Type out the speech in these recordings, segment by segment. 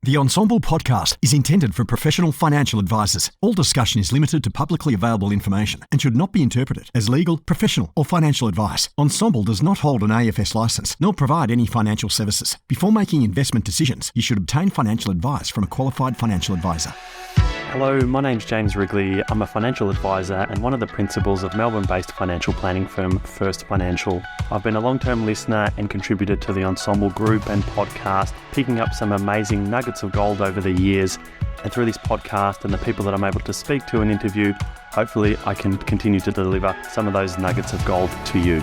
The Ensemble podcast is intended for professional financial advisors. All discussion is limited to publicly available information and should not be interpreted as legal, professional, or financial advice. Ensemble does not hold an AFS license nor provide any financial services. Before making investment decisions, you should obtain financial advice from a qualified financial advisor. Hello, my name's James Wrigley. I'm a financial advisor and one of the principals of Melbourne-based financial planning firm First Financial. I've been a long-term listener and contributor to the Ensemble group and podcast, picking up some amazing nuggets of gold over the years. And through this podcast and the people that I'm able to speak to and interview, hopefully I can continue to deliver some of those nuggets of gold to you.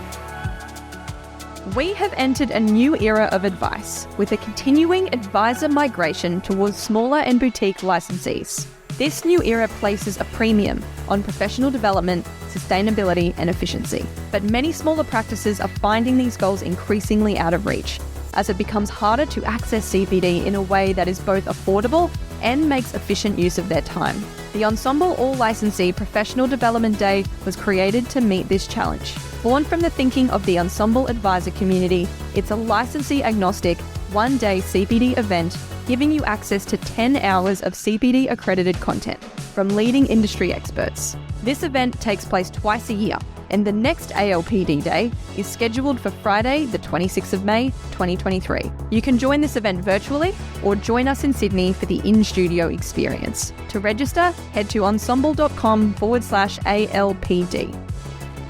We have entered a new era of advice with a continuing advisor migration towards smaller and boutique licensees. This new era places a premium on professional development, sustainability, and efficiency. But many smaller practices are finding these goals increasingly out of reach, as it becomes harder to access CPD in a way that is both affordable and makes efficient use of their time. The Ensemble All Licensee Professional Development Day was created to meet this challenge. Born from the thinking of the Ensemble advisor community, it's a licensee agnostic, one-day CPD event giving you access to 10 hours of CPD accredited content from leading industry experts. This event takes place twice a year, and the next ALPD Day is scheduled for Friday, the 26th of May, 2023. You can join this event virtually or join us in Sydney for the in-studio experience. To register, head to ensemble.com/ALPD.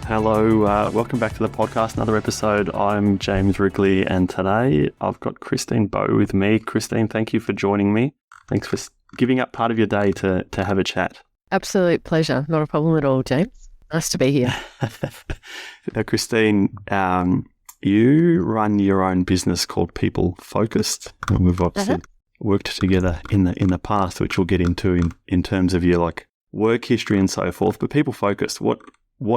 Hello, welcome back to the podcast, another episode. I'm James Wrigley, and today I've got Christine Bowe with me. Christine, thank you for joining me. Thanks for giving up part of your day to have a chat. Absolute pleasure. Not a problem at all, James. Nice to be here. Now, Christine, you run your own business called People Focused, and we've obviously worked together in the past, which we'll get into in terms of your work history and so forth. But People Focused, what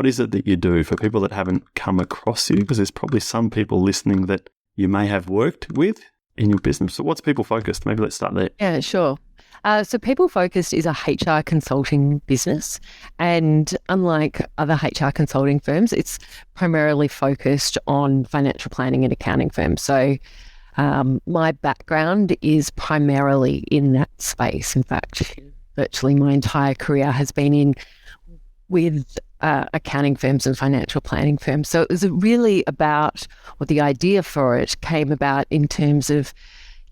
is it that you do for people that haven't come across you? Because there's probably some people listening that you may have worked with in your business. So what's People Focused? Maybe let's start there. Yeah, sure. So People Focused is a HR consulting business, and unlike other HR consulting firms, it's primarily focused on financial planning and accounting firms. So my background is primarily in that space. In fact, virtually my entire career has been with accounting firms and financial planning firms. So it was really about, or the idea for it came about in terms of,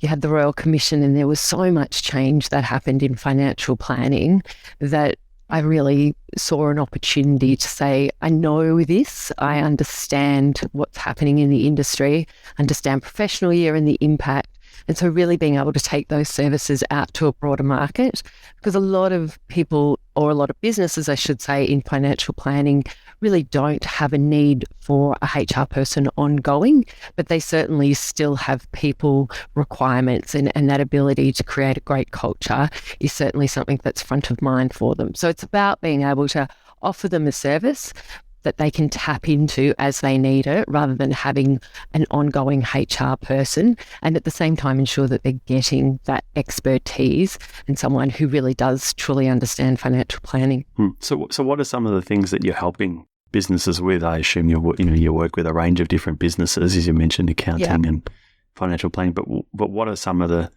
you had the Royal Commission and there was so much change that happened in financial planning that I really saw an opportunity to say, I know this, I understand what's happening in the industry, understand professional year and the impact. And so really being able to take those services out to a broader market, because a lot of people, or a lot of businesses, I should say, in financial planning really don't have a need for a HR person ongoing, but they certainly still have people requirements, and that ability to create a great culture is certainly something that's front of mind for them. So it's about being able to offer them a service that they can tap into as they need it, rather than having an ongoing HR person, and at the same time ensure that they're getting that expertise and someone who really does truly understand financial planning. So what are some of the things that you're helping businesses with? I assume you work with a range of different businesses, as you mentioned, accounting and financial planning. But what are some of the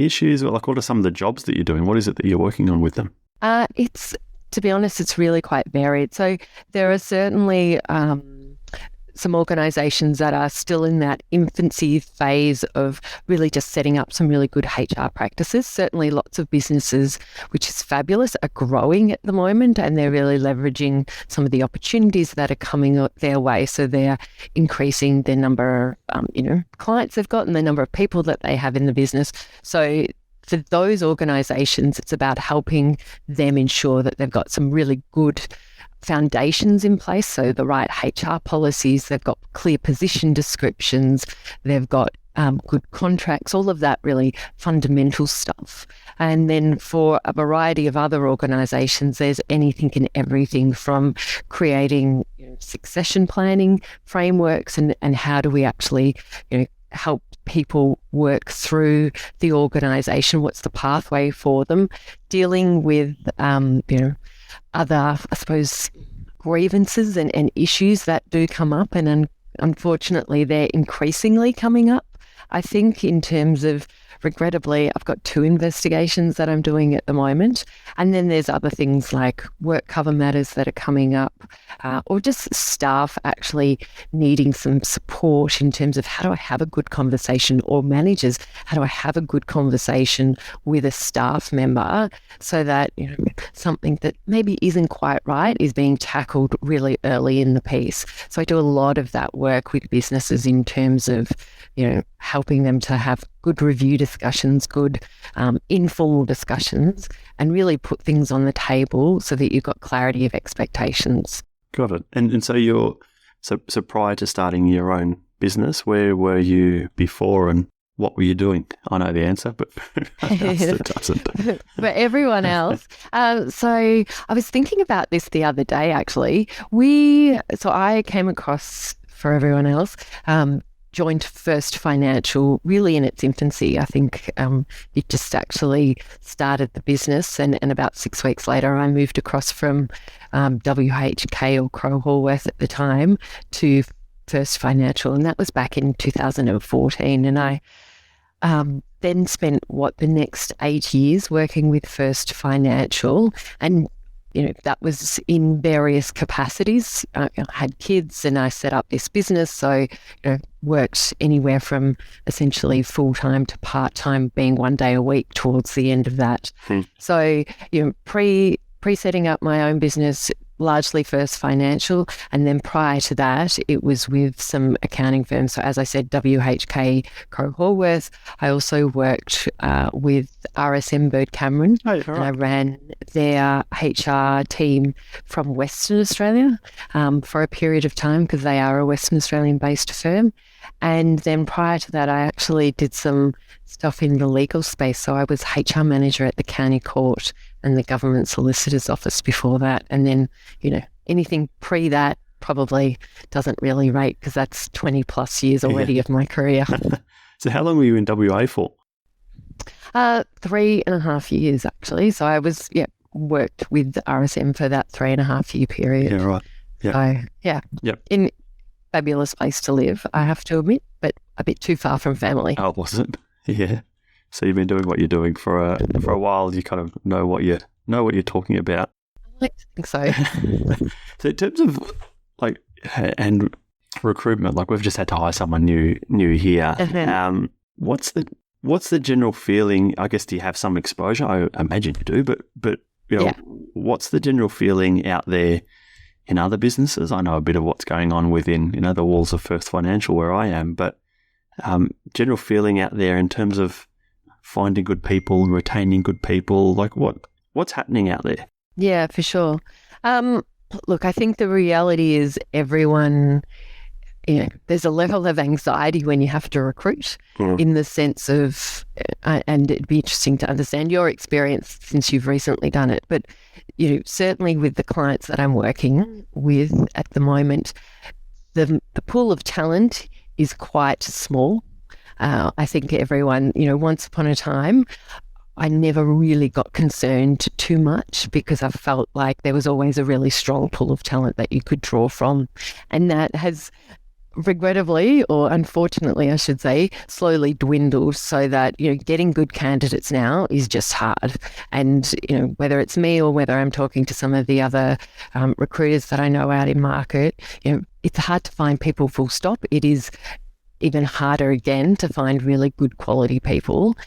issues? What are some of the jobs that you're doing? What is it that you're working on with them? To be honest, it's really quite varied. So there are certainly some organisations that are still in that infancy phase of really just setting up some really good HR practices. Certainly lots of businesses, which is fabulous, are growing at the moment, and they're really leveraging some of the opportunities that are coming their way. So they're increasing their number of clients they've got and the number of people that they have in the business. So for those organisations, it's about helping them ensure that they've got some really good foundations in place. So the right HR policies, they've got clear position descriptions, they've got good contracts, all of that really fundamental stuff. And then for a variety of other organisations, there's anything and everything from creating succession planning frameworks and how do we actually help people work through the organisation, what's the pathway for them, dealing with other, I suppose, grievances and issues that do come up, and unfortunately they're increasingly coming up, I think, in terms of regrettably, I've got 2 investigations that I'm doing at the moment. And then there's other things like work cover matters that are coming up, or just staff actually needing some support in terms of how do I have a good conversation, or managers, how do I have a good conversation with a staff member so that, you know, something that maybe isn't quite right is being tackled really early in the piece. So I do a lot of that work with businesses in terms of, you know, helping them to have good review discussions, good informal discussions, and really put things on the table so that you've got clarity of expectations. Got it. And so so prior to starting your own business, where were you before and what were you doing? I know the answer, but it doesn't. For everyone else. So I was thinking about this the other day, actually. I came across, for everyone else, joined First Financial really in its infancy. I think it just actually started the business, and about 6 weeks later I moved across from WHK, or Crowe Horwath at the time, to First Financial, and that was back in 2014. And I then spent the next 8 years working with First Financial, and you know, that was in various capacities. I had kids and I set up this business. So, you know, worked anywhere from essentially full-time to part-time, being 1 day a week towards the end of that. So, you know, pre-setting up my own business, largely First Financial, and then prior to that, it was with some accounting firms. So as I said, WHK, Crowe Horwath. I also worked with RSM Bird Cameron, and I ran their HR team from Western Australia for a period of time, because they are a Western Australian-based firm. And then prior to that, I actually did some stuff in the legal space. So I was HR manager at the County Court and the Government Solicitor's Office before that. And then, you know, anything pre that probably doesn't really rate, because that's 20 plus years already of my career. So how long were you in WA for? 3.5 years, actually. So I worked with RSM for that 3.5 year period. Yeah, right. Yeah. So, in fabulous place to live, I have to admit, but a bit too far from family. Oh, was it? Yeah. So you've been doing what you're doing for a while. You kind of know what you're talking about. I think so. So in terms of and recruitment, we've just had to hire someone new here. What's the general feeling? I guess, do you have some exposure? I imagine you do, but you know, what's the general feeling out there in other businesses? I know a bit of what's going on within, you know, the walls of First Financial where I am, but general feeling out there in terms of finding good people, retaining good people, what's happening out there? Yeah, for sure. Look, I think the reality is everyone, you know, there's a level of anxiety when you have to recruit, in the sense of, and it'd be interesting to understand your experience since you've recently done it, but you know, certainly with the clients that I'm working with at the moment, the pool of talent is quite small. I think everyone, you know, once upon a time, I never really got concerned too much, because I felt like there was always a really strong pool of talent that you could draw from. And that has regrettably, or unfortunately I should say, slowly dwindled, so that, you know, getting good candidates now is just hard. And, you know, whether it's me or whether I'm talking to some of the other recruiters that I know out in market, you know, it's hard to find people, full stop. It is even harder again to find really good quality people.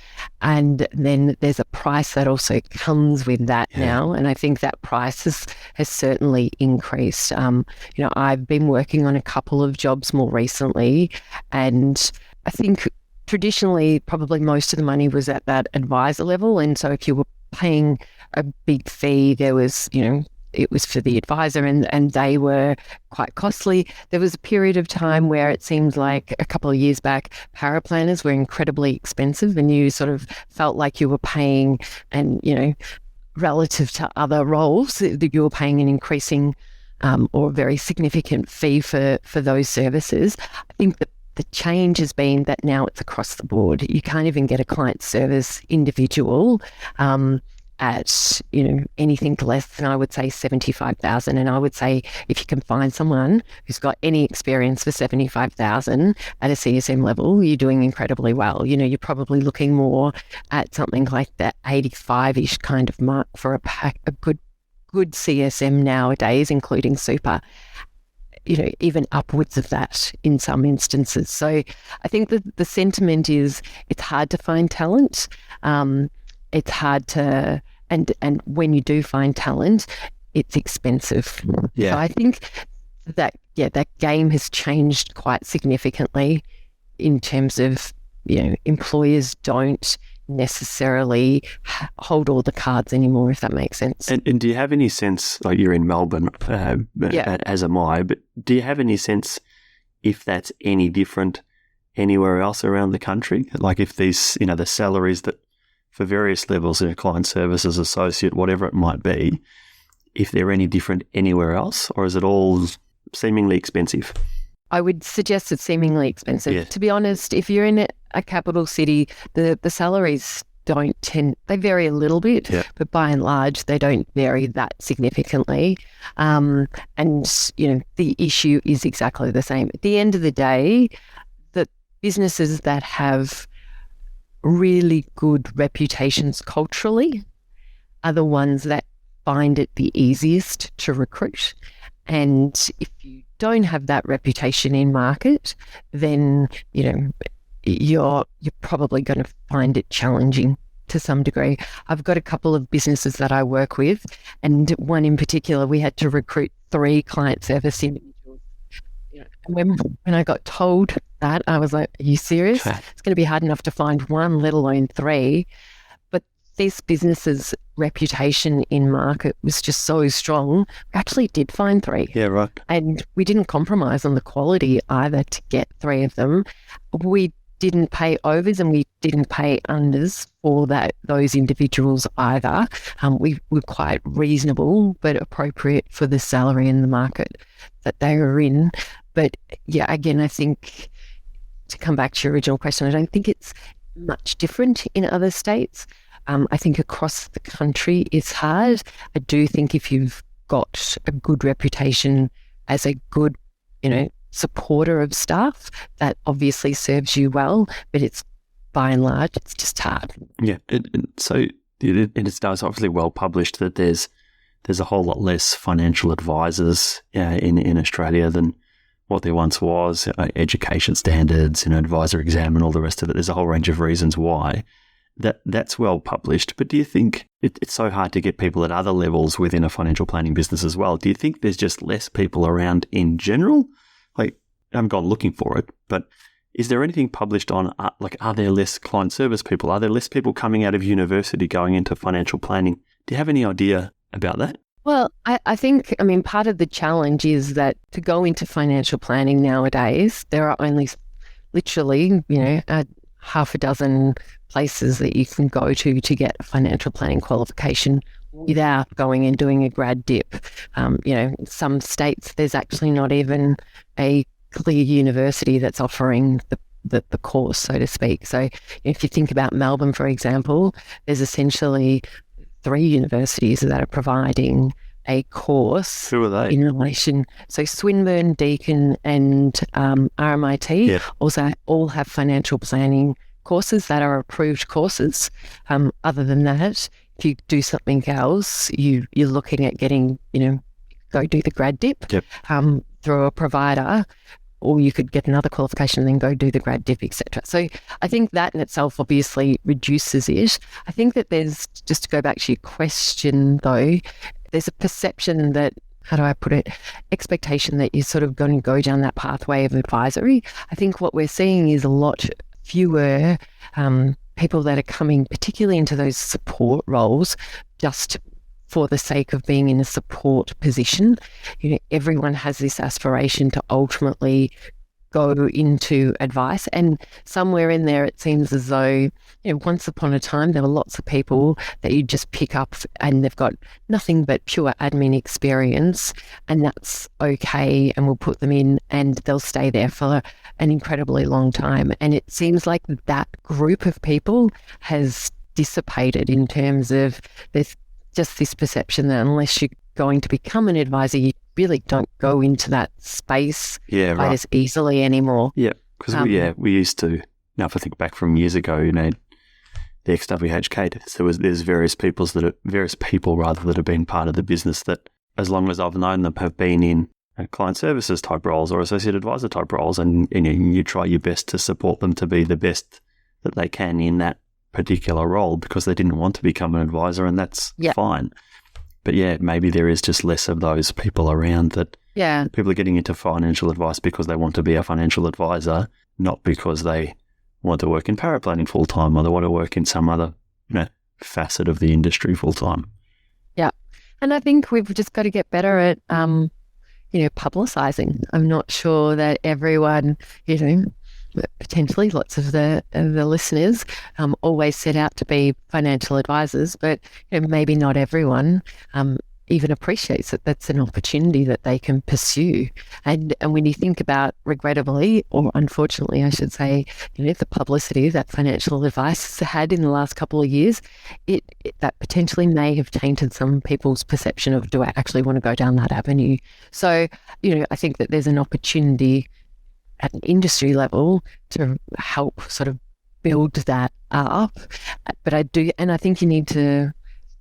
And then there's a price that also comes with that now. And I think that price has certainly increased. You know, I've been working on a couple of jobs more recently, and I think traditionally probably most of the money was at that advisor level. And so if you were paying a big fee, there was, you know, it was for the advisor, and they were quite costly. There was a period of time where it seemed like a couple of years back, paraplanners were incredibly expensive, and you sort of felt like you were paying, and, you know, relative to other roles, that you were paying an increasing or very significant fee for those services. I think that the change has been that now it's across the board. You can't even get a client service individual at, anything less than, I would say, 75,000. And I would say if you can find someone who's got any experience for 75,000 at a CSM level, you're doing incredibly well. You're probably looking more at something like that 85-ish kind of mark for a good CSM nowadays, including super, even upwards of that in some instances. So I think that the sentiment is it's hard to find talent. It's hard to, and when you do find talent, it's expensive. Yeah. So I think that game has changed quite significantly in terms of, employers don't necessarily hold all the cards anymore, if that makes sense. And do you have any sense, like you're in Melbourne, as am I, but do you have any sense if that's any different anywhere else around the country? Like if these, the salaries that for various levels in a client services associate, whatever it might be, if they're any different anywhere else, or is it all seemingly expensive? I would suggest it's seemingly expensive. Yeah. To be honest, if you're in a capital city, the salaries they vary a little bit, but by and large, they don't vary that significantly. And, the issue is exactly the same. At the end of the day, the businesses that have really good reputations culturally are the ones that find it the easiest to recruit. And if you don't have that reputation in market, then, you're probably going to find it challenging to some degree. I've got a couple of businesses that I work with, and one in particular, we had to recruit 3 client service individuals. When I got told that, I was like, are you serious? It's going to be hard enough to find one, let alone 3. But this business's reputation in market was just so strong, we actually did find 3. Yeah, right. And we didn't compromise on the quality either to get 3 of them. We didn't pay overs and we didn't pay unders for those individuals either. We were quite reasonable but appropriate for the salary in the market that they were in. But yeah, again, I think to come back to your original question, I don't think it's much different in other states. I think across the country it's hard. I do think if you've got a good reputation as a good, supporter of staff, that obviously serves you well, but it's by and large, it's just hard. Yeah. So it's obviously well published that there's a whole lot less financial advisors in Australia than what there once was. Education standards, advisor exam and all the rest of it. There's a whole range of reasons why. That's well published, but do you think it's so hard to get people at other levels within a financial planning business as well? Do you think there's just less people around in general? Like, I haven't gone looking for it, but is there anything published on, are there less client service people? Are there less people coming out of university going into financial planning? Do you have any idea about that? Well, I think, part of the challenge is that to go into financial planning nowadays, there are only literally, half a dozen places that you can go to get a financial planning qualification without going and doing a grad dip. Some states, there's actually not even a clear university that's offering the course, so to speak. So if you think about Melbourne, for example, there's essentially 3 universities that are providing a course. Who are they? In relation, so Swinburne, Deakin and RMIT also all have financial planning courses that are approved courses. Other than that, if you do something else, you're looking at getting, go do the grad dip through a provider, or you could get another qualification and then go do the grad dip, etc. So I think that in itself obviously reduces it. I think that there's, just to go back to your question though, there's a perception that, how do I put it, expectation that you're sort of going to go down that pathway of advisory. I think what we're seeing is a lot fewer people that are coming particularly into those support roles just for the sake of being in a support position. Everyone has this aspiration to ultimately go into advice, and somewhere in there it seems as though once upon a time there were lots of people that you just pick up and they've got nothing but pure admin experience, and that's okay, and we'll put them in and they'll stay there for an incredibly long time. And it seems like that group of people has dissipated in terms of there's just this perception that unless you're going to become an advisor, you really don't go into that space quite as easily anymore. Yeah, because we used to. Now, if I think back from years ago, the XWHK, there's various people that have been part of the business that, as long as I've known them, have been in client services type roles or associate advisor type roles, and you try your best to support them to be the best that they can in that particular role because they didn't want to become an advisor, and that's fine. But maybe there is just less of those people around that. Yeah, people are getting into financial advice because they want to be a financial advisor, not because they want to work in paraplanning full time or they want to work in some other facet of the industry full time. Yeah, and I think we've just got to get better at publicising. I'm not sure that everyone, potentially lots of the listeners always set out to be financial advisors, but maybe not everyone even appreciates that that's an opportunity that they can pursue. And when you think about, regrettably, or unfortunately I should say, the publicity that financial advice has had in the last couple of years, it that potentially may have tainted some people's perception of, do I actually want to go down that avenue? So, I think that there's an opportunity at an industry level to help sort of build that up. But I think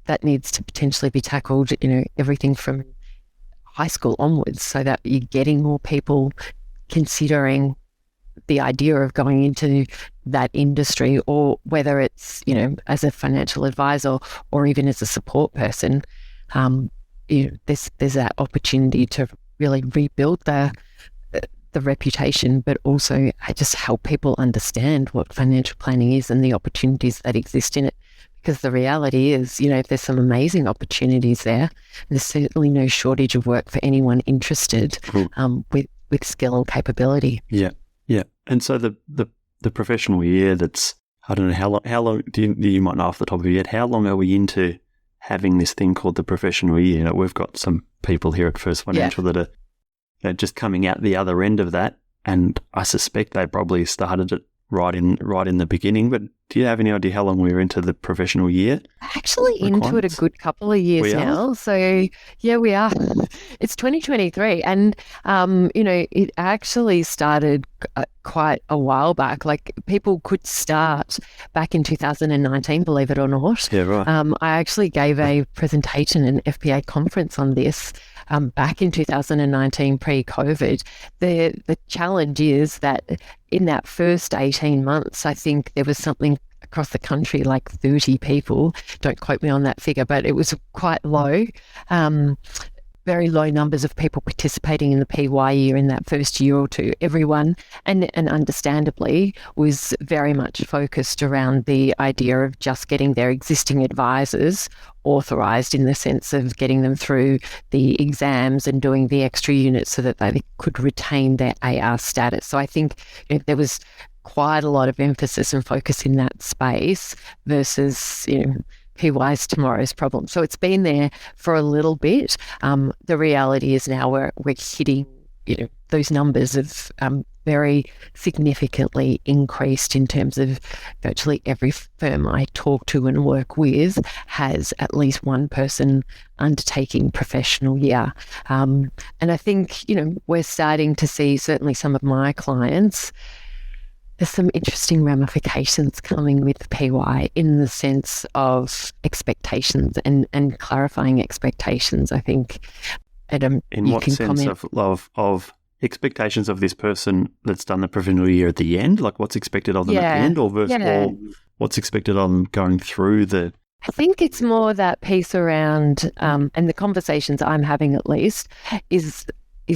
that needs to potentially be tackled, everything from high school onwards, so that you're getting more people considering the idea of going into that industry, or whether it's, as a financial advisor or even as a support person, there's that opportunity to really rebuild the reputation, but also just help people understand what financial planning is and the opportunities that exist in it. Because the reality is, if there's some amazing opportunities there's certainly no shortage of work for anyone interested with skill and capability. Yeah, yeah. And so the professional year, that's, I don't know, how long you might know off the top of your head, how long are we into having this thing called the professional year? We've got some people here at First Financial that are just coming out the other end of that, and I suspect they probably started it right in the beginning. But do you have any idea how long we're into the professional year? Actually, into it a good couple of years now. So yeah, we are. It's 2023, and it actually started quite a while back. Like, people could start back in 2019, believe it or not. Yeah, right. I actually gave a presentation at an FPA conference on this back in 2019, pre-COVID. The challenge is that in that first 18 months, I think there was something across the country like 30 people. Don't quote me on that figure, but it was quite low. Very low numbers of people participating in the PY year in that first year or two. Everyone, and understandably, was very much focused around the idea of just getting their existing advisors authorised, in the sense of getting them through the exams and doing the extra units so that they could retain their AR status. So I think there was quite a lot of emphasis and focus in that space versus, PY's tomorrow's problem. So it's been there for a little bit. The reality is now we're hitting, those numbers have very significantly increased in terms of virtually every firm I talk to and work with has at least one person undertaking professional year. And I think, we're starting to see, certainly some of my clients, there's some interesting ramifications coming with PY in the sense of expectations and clarifying expectations, I think. Adam, in what sense of expectations of this person that's done the professional year at the end? Like, what's expected of them at the end, or what's expected of them going through the... I think it's more that piece around, and the conversations I'm having at least, is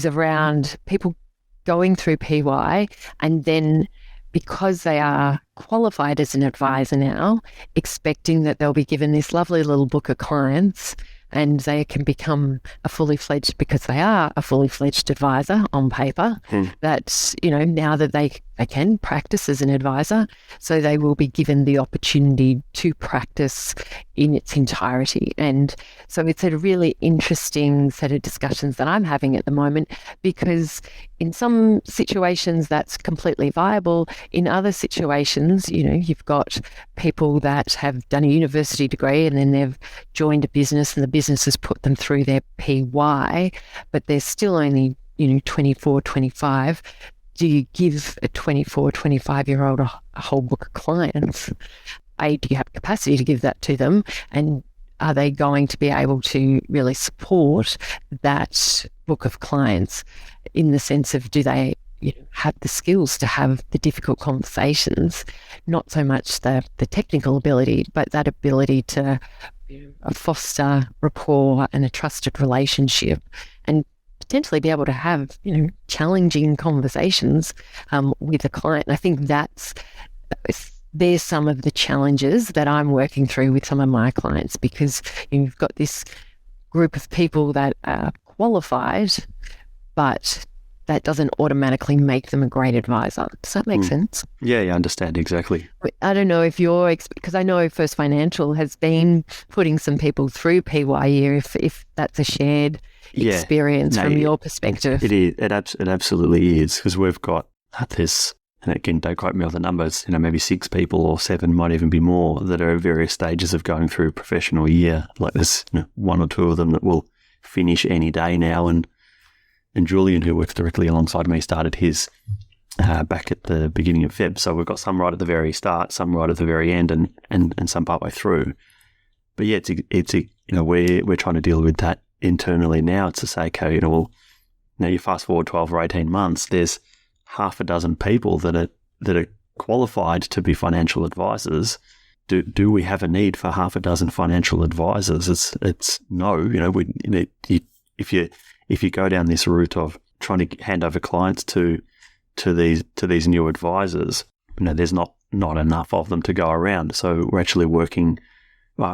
around people going through PY and then, because they are qualified as an advisor now, expecting that they'll be given this lovely little book of clients and they can become a fully fledged, because they are a fully fledged advisor on paper, that, now that they they can practice as an advisor. So they will be given the opportunity to practice in its entirety. And so it's a really interesting set of discussions that I'm having at the moment, because in some situations that's completely viable. In other situations, you've got people that have done a university degree and then they've joined a business and the business has put them through their PY, but they're still only 24, 25. Do you give a 24, 25-year-old a whole book of clients? Do you have capacity to give that to them? And are they going to be able to really support that book of clients in the sense of, do they have the skills to have the difficult conversations? Not so much the technical ability, but that ability to foster rapport and a trusted relationship, and potentially be able to have, challenging conversations with a client. And I think there's some of the challenges that I'm working through with some of my clients, because you've got this group of people that are qualified, but that doesn't automatically make them a great advisor. Does that make sense? Yeah, I understand exactly. I don't know if because I know First Financial has been putting some people through PYE, if that's a shared experience from your perspective. It is. It absolutely is, because we've got this, and again, don't quote me on the numbers, maybe 6 people or 7, might even be more, that are at various stages of going through a professional year. Like there's 1 or 2 of them that will finish any day now, and Julian, who works directly alongside me, started his back at the beginning of Feb. So we've got some right at the very start, some right at the very end, and some partway through. But yeah, we're trying to deal with that internally now. It's to say, okay, now you fast forward 12 or 18 months, there's half a dozen people that are qualified to be financial advisors. Do we have a need for half a dozen financial advisors? It's no. If you go down this route of trying to hand over clients to these new advisors, there's not enough of them to go around. So we're actually working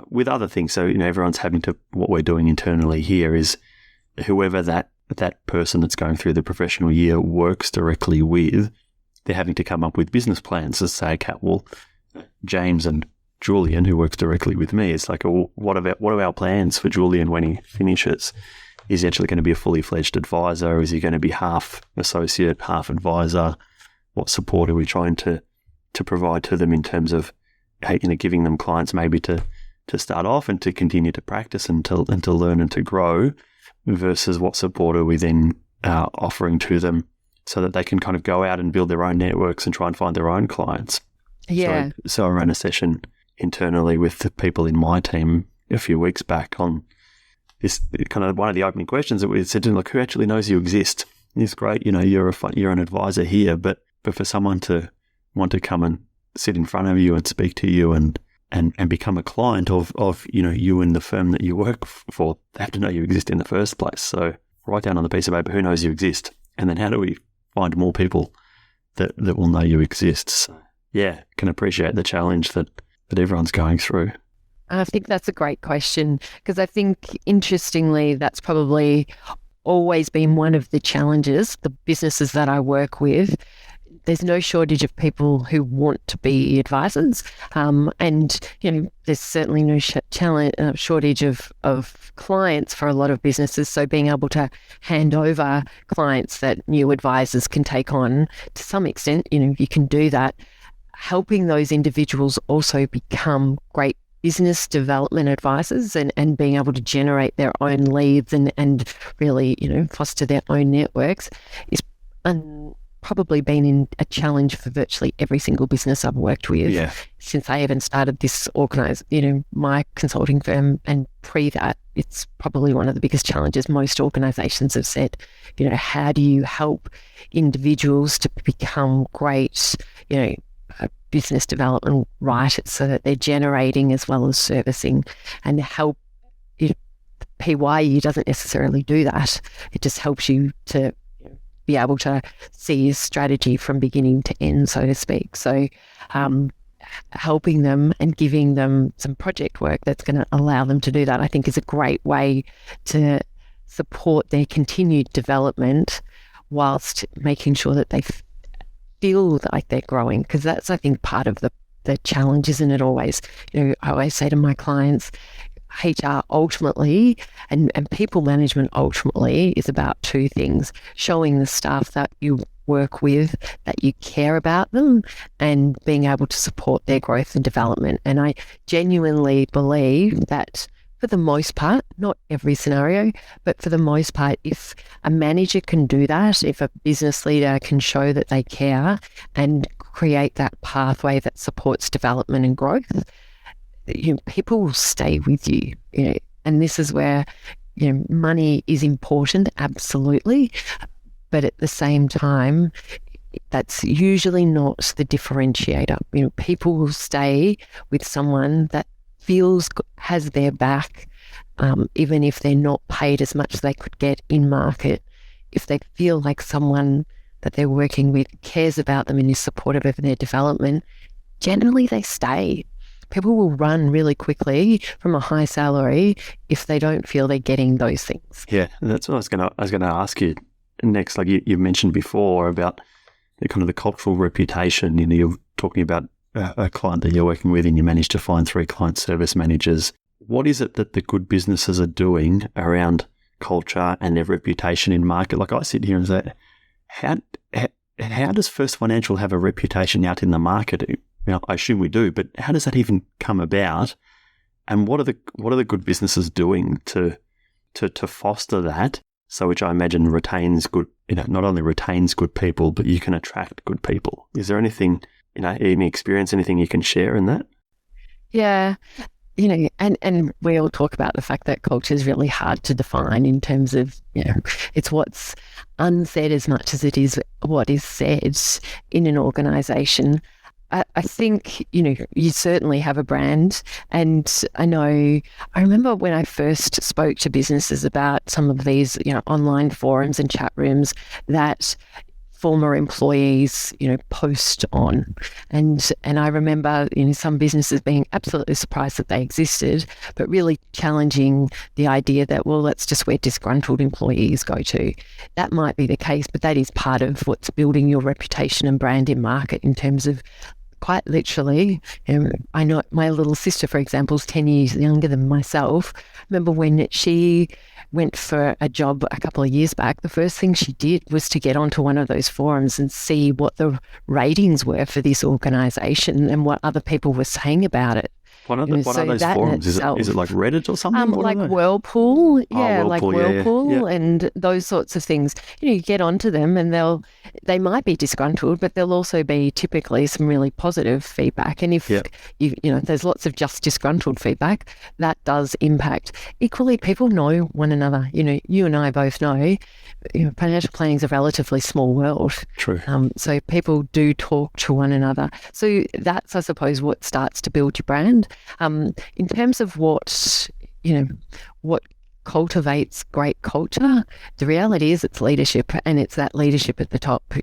with other things. So everyone's having to. What we're doing internally here is whoever that person that's going through the professional year works directly with, they're having to come up with business plans to say, okay, well, James and Julian, who works directly with me, it's like, well, what are our plans for Julian when he finishes? Is he actually going to be a fully fledged advisor? Is he going to be half associate, half advisor? What support are we trying to provide to them in terms of giving them clients maybe to start off and to continue to practice and to learn and to grow, versus what support are we then offering to them so that they can kind of go out and build their own networks and try and find their own clients. Yeah. So I ran a session internally with the people in my team a few weeks back on this kind of one of the opening questions that we said to them, like, who actually knows you exist? It's great, you're an advisor here, but for someone to want to come and sit in front of you and speak to you and become a client of you and the firm that you work for, they have to know you exist in the first place. So write down on the piece of paper who knows you exist, and then how do we find more people that will know you exist? So, yeah, can appreciate the challenge that everyone's going through. I think that's a great question, because I think, interestingly, that's probably always been one of the challenges. The businesses that I work with, there's no shortage of people who want to be advisors, and there's certainly no shortage of clients for a lot of businesses. So being able to hand over clients that new advisors can take on, to some extent, you can do that. Helping those individuals also become great business development advisors and being able to generate their own leads and really, foster their own networks is probably been a challenge for virtually every single business I've worked with since I even started this my consulting firm. And pre that, it's probably one of the biggest challenges most organizations have said, how do you help individuals to become great, business development writers so that they're generating as well as servicing, and help. PYE doesn't necessarily do that. It just helps you to be able to see your strategy from beginning to end, so to speak. So helping them and giving them some project work that's going to allow them to do that, I think, is a great way to support their continued development whilst making sure that they feel like they're growing, because that's, I think, part of the challenge, isn't it always? I always say to my clients, HR ultimately and people management ultimately is about two things: showing the staff that you work with that you care about them and being able to support their growth and development. And I genuinely believe that for the most part, not every scenario, but for the most part, if a manager can do that, if a business leader can show that they care and create that pathway that supports development and growth, people will stay with you. And this is where money is important, absolutely, but at the same time, that's usually not the differentiator. People will stay with someone that has their back, even if they're not paid as much as they could get in market. If they feel like someone that they're working with cares about them and is supportive of their development, generally they stay. People will run really quickly from a high salary if they don't feel they're getting those things. Yeah, that's what I was going to ask you next. Like you mentioned before about the kind of the cultural reputation. You're talking about a client that you're working with, and you managed to find 3 client service managers. What is it that the good businesses are doing around culture and their reputation in market? Like I sit here and say, how does First Financial have a reputation out in the market? I assume we do, but how does that even come about? And what are the good businesses doing to foster that? So, which I imagine retains good, not only retains good people, but you can attract good people. Is there anything, any experience, anything you can share in that? Yeah. And we all talk about the fact that culture is really hard to define in terms of, it's what's unsaid as much as it is what is said in an organisation. I think, you certainly have a brand. And I remember when I first spoke to businesses about some of these, online forums and chat rooms that former employees, post on. And I remember some businesses being absolutely surprised that they existed, but really challenging the idea that, well, that's just where disgruntled employees go to. That might be the case, but that is part of what's building your reputation and brand in market in terms of quite literally. I know my little sister, for example, is 10 years younger than myself. I remember when she went for a job a couple of years back, the first thing she did was to get onto one of those forums and see what the ratings were for this organisation and what other people were saying about it. What are those forums? Is it like Reddit or something? Like Whirlpool, Whirlpool, yeah. And those sorts of things. You get onto them and they might be disgruntled, but there'll also be typically some really positive feedback. And if there's lots of just disgruntled feedback, that does impact. Equally, people know one another. You and I both know, financial planning is a relatively small world. True. So people do talk to one another. So that's, I suppose, what starts to build your brand. In terms of what cultivates great culture, the reality is it's leadership, and it's that leadership at the top.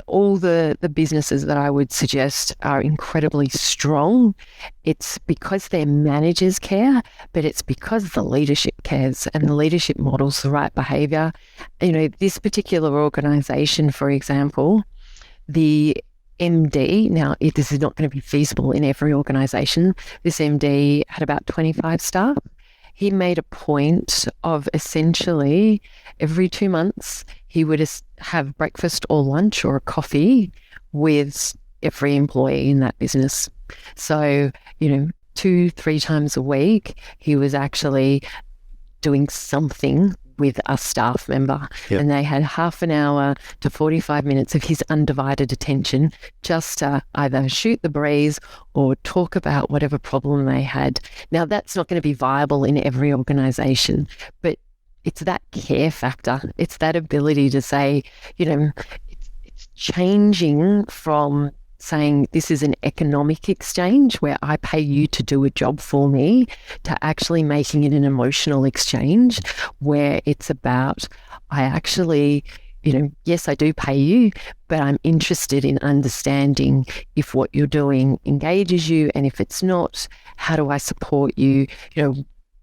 All the businesses that I would suggest are incredibly strong. It's because their managers care, but it's because the leadership cares and the leadership models the right behaviour. This particular organisation, for example, the MD, now this is not going to be feasible in every organisation, this MD had about 25 staff. He made a point of essentially every 2 months he would have breakfast or lunch or a coffee with every employee in that business. So, 2-3 times a week he was actually doing something with a staff member. Yep. And they had half an hour to 45 minutes of his undivided attention just to either shoot the breeze or talk about whatever problem they had. Now, that's not going to be viable in every organisation, but it's that care factor. It's that ability to say, it's changing from saying this is an economic exchange where I pay you to do a job for me, to actually making it an emotional exchange where it's about, I actually, yes, I do pay you, but I'm interested in understanding if what you're doing engages you, and if it's not, how do I support you?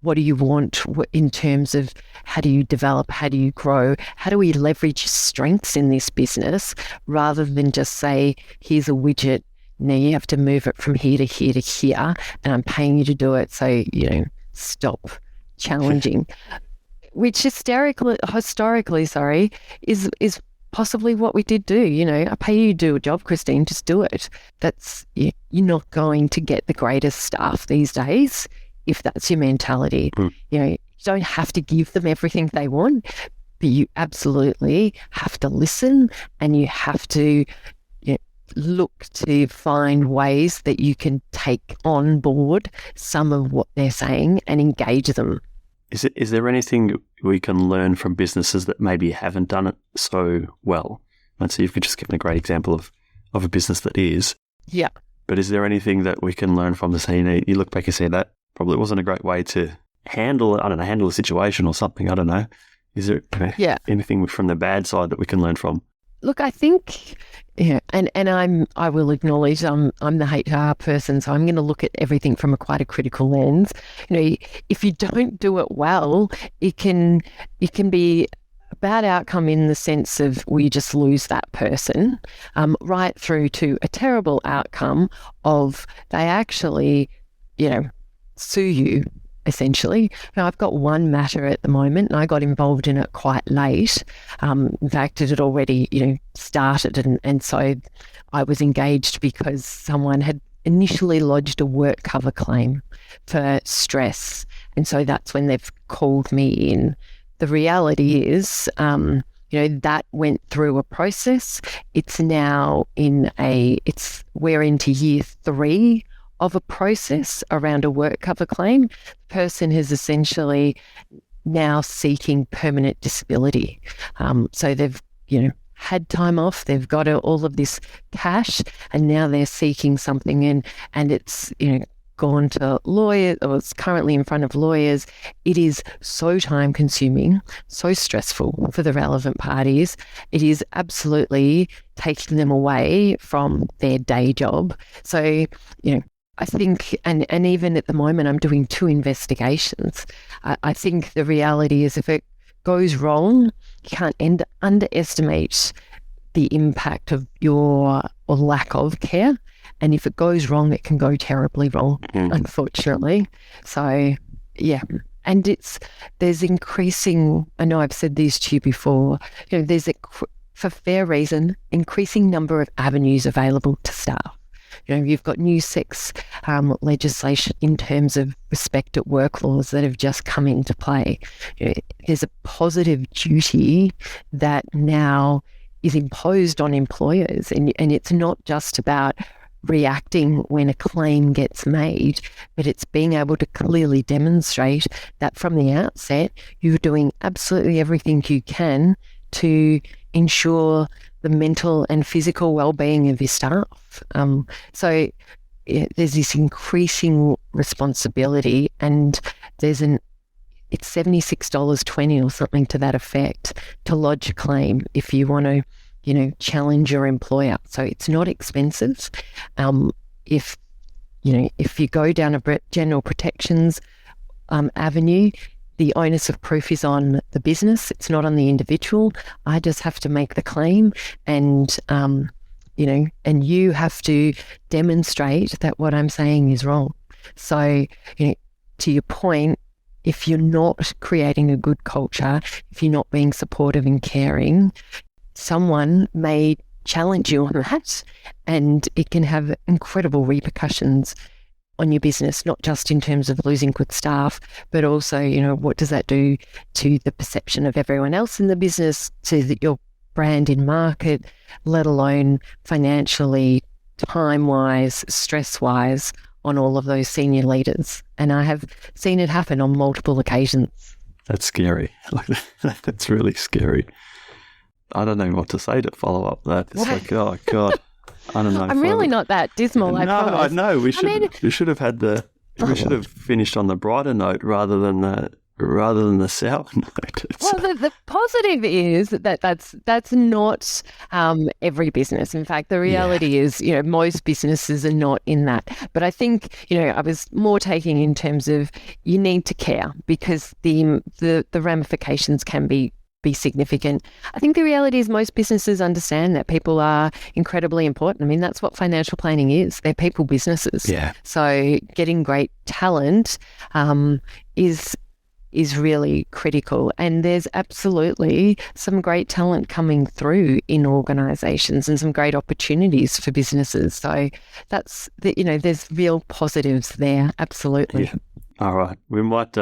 what do you want in terms of how do you develop, how do you grow, how do we leverage strengths in this business rather than just say, here's a widget, now you have to move it from here to here to here, and I'm paying you to do it, so, stop challenging. Which historically, is possibly what we did do. I pay you to do a job, Christine, just do it. You're not going to get the greatest staff these days if that's your mentality. You don't have to give them everything they want, but you absolutely have to listen, and you have to look to find ways that you can take on board some of what they're saying and engage them. Is there anything we can learn from businesses that maybe haven't done it so well? Let's see if you could just give a great example of a business that is. Yeah. But is there anything that we can learn from the scene? You look back and say that probably wasn't a great way to handle a situation or something. I don't know. Is there anything from the bad side that we can learn from? Look, I think, and I will acknowledge I'm the HR person, so I'm going to look at everything from quite a critical lens. If you don't do it well, it can be a bad outcome in the sense of you just lose that person, right through to a terrible outcome of they actually, sue you. Essentially, I've got one matter at the moment, and I got involved in it quite late. In fact, it had already, started, and so I was engaged because someone had initially lodged a work cover claim for stress, and so that's when they've called me in. The reality is, that went through a process. It's now we're into year 3 of a process around a work cover claim. The person is essentially now seeking permanent disability. So they've, had time off, they've got all of this cash, and now they're seeking something and it's, gone to lawyers, or it's currently in front of lawyers. It is so time consuming, so stressful for the relevant parties. It is absolutely taking them away from their day job. So, I think, and even at the moment, I'm doing 2 investigations. I think the reality is if it goes wrong, you can't underestimate the impact of your or lack of care. And if it goes wrong, it can go terribly wrong, unfortunately. So, yeah. And there's increasing, I know I've said this to you before, there's for fair reason, increasing number of avenues available to staff. You've got new sex legislation in terms of respect at work laws that have just come into play. There's a positive duty that now is imposed on employers, and it's not just about reacting when a claim gets made, but it's being able to clearly demonstrate that from the outset, you're doing absolutely everything you can to ensure the mental and physical well-being of your staff. So there's this increasing responsibility, and it's $76.20 or something to that effect to lodge a claim if you want to, challenge your employer. So it's not expensive. If you go down a general protections avenue, the onus of proof is on the business. It's not on the individual. I just have to make the claim, and and you have to demonstrate that what I'm saying is wrong. So, to your point, if you're not creating a good culture, if you're not being supportive and caring, someone may challenge you on that, and it can have incredible repercussions on your business, not just in terms of losing good staff, but also, what does that do to the perception of everyone else in the business, to your brand in market, let alone financially, time-wise, stress-wise, on all of those senior leaders. And I have seen it happen on multiple occasions. That's scary. That's really scary. I don't know what to say to follow up that. It's like, oh God, I don't know. I'm really not that dismal. I promise. No, we should have had we should have finished on the brighter note rather than rather than the sour note. Well, the positive is that's not every business. In fact, the reality is, most businesses are not in that. But I think, I was more taking in terms of you need to care because the ramifications can be significant. I think the reality is most businesses understand that people are incredibly important. I mean, that's what financial planning is. They're people businesses. Yeah. So getting great talent is really critical. And there's absolutely some great talent coming through in organisations and some great opportunities for businesses. So that's there's real positives there. Absolutely. Yeah. All right, we might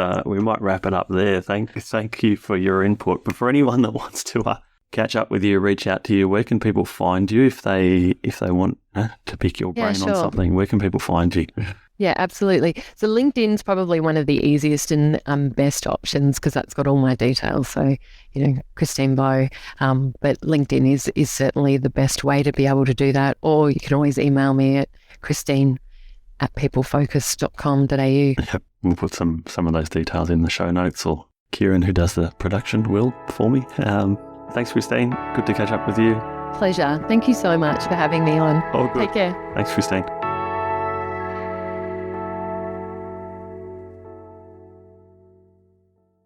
wrap it up there. Thank you for your input. But for anyone that wants to catch up with you, reach out to you, where can people find you if they want to pick your brain on something? Where can people find you? Yeah, absolutely. So LinkedIn's probably one of the easiest and best options because that's got all my details. So, Christine Bowe. But LinkedIn is certainly the best way to be able to do that. Or you can always email me at christine@peoplefocus.com.au. Yep. We'll put some of those details in the show notes, or Kieran, who does the production, will for me. Thanks, Christine. Good to catch up with you. Pleasure. Thank you so much for having me on. Oh, good. Take care. Thanks, Christine.